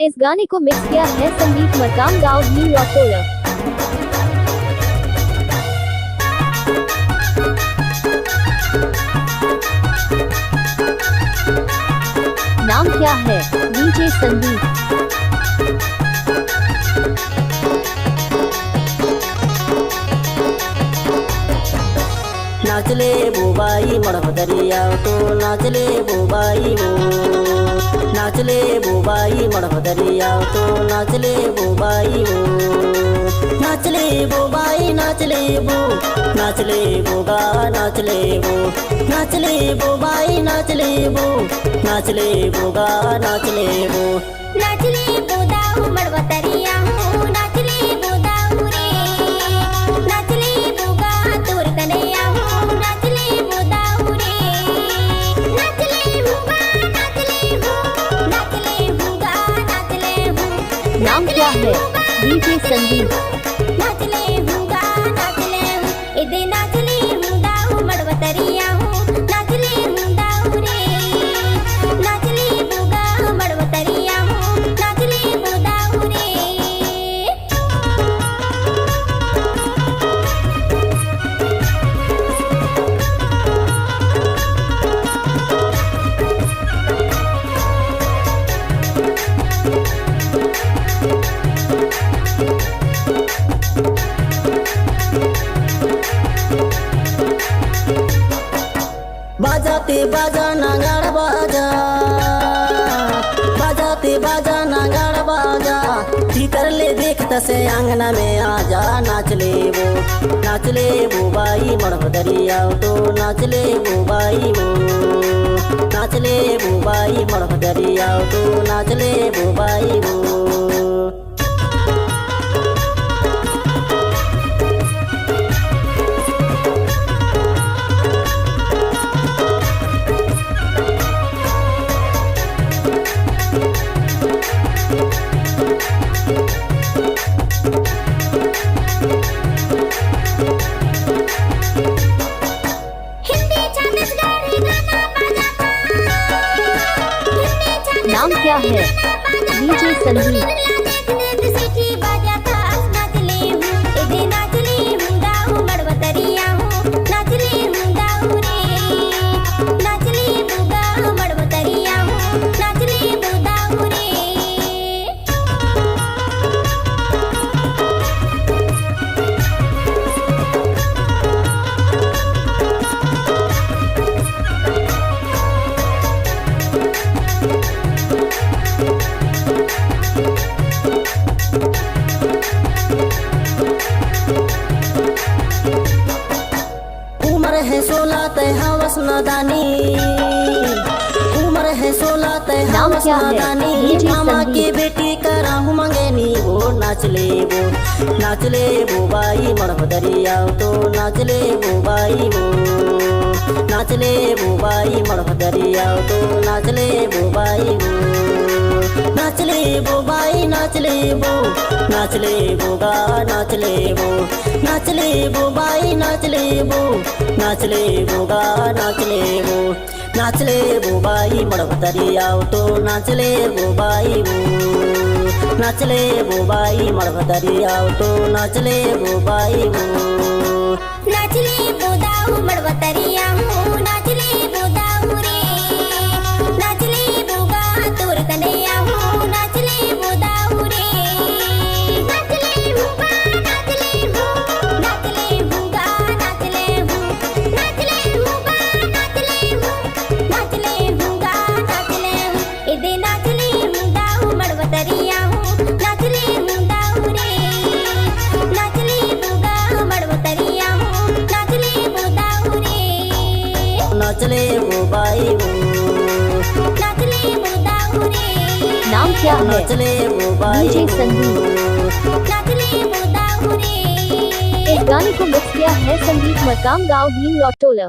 इस गाने को मिक्स किया है संदीप मरकाम गाँव भीम रटोला। नाम क्या है? डीजे संदीप। नाचले बोबाई मड़भदरिया तो नाचले बोबाई हो, नाचले बोबाई मड़भदरिया तो नाचले बोबाई हो, नाचले बोबाई नाचले बो, नाचले बोगा नाचले बो, नाचले बोबाई नाचले बो, नाचले बोगा नाचले बो, नाचले बोदाऊ मड़भदरिया हो, नाचले बोदाऊ रे, नाचले बोगा तोर कन्हैया हो, नाचले बोदाऊ रे, नाचले बोगा नाचले हो, नाचले बोगा नाचले हो। नाम क्या है? डीजे संदीप। नाचले बोगा नाचले हो, इदे नाचले बोदाऊ मड़भदरिया हो, नाचले बोदाऊ रे, नाचले बोगा मड़भदरिया हो, नाचले बोदाऊ रे। बाजाते बाजा नांगाड़ बाजा, बाजाते बाजा नांगाड़ बाजा, भीतर ले देखता से आंगना में आजा, नाचले वो बाई मड़भदरिया तो नाचले वो बाई वो, नाचले वो बाई मड़भदरिया तो नाचले वो बाई वो। नाम क्या है? डीजे संदीप। उम्र है 16 तय हवस नादानी, उम्र है 16 तय नाम हवस क्या है? नादानी, डीजे मामा संदीप। की बेटी कराहू मंगेनी वो, नाचले वो बाई मड़भदरिया तो नाचले वो बाई वो, नाचले वो बाई मड़भदरिया तो नाचले वो बाई वो, नाचले वो बाई नाचले वो, नाचले वो गा नाचले वो, नाचले वो बाई नाचले वो, नाचले वो गा नाचले वो, नाचले वो बाई मड़भदरिया तो नाचले वो बाई वो, नाचले वो बाई मड़भदरिया तो नाचले वो बाई वो। नाचले बोदाऊ मड़भदरिया हो, नाचले बोदाऊ रे, नाचले बोगा तोर कन्हैया हो, नाचले बोदाऊ रे, नाचले बोगा नाचले हो, नाचले बोगा नाचले हो, नाचले बोगा नाचले हो, नाचले बोगा नाचले हो, इदे नाचले बोदाऊ मड़भदरिया हो, नाचले बोदाऊ रे, नाचले बोगा मड़भदरिया हो, नाचले बोदाऊ रे, नाचले वो बाई वो, नाचले बोदाऊ रे, नाम क्या है? नाचले वो बाई डीजे वो। संदीप। नाचले बोदाऊ रे। इस गाने को मिक्स किया है संदीप मरकाम गाँव भीम रटोला।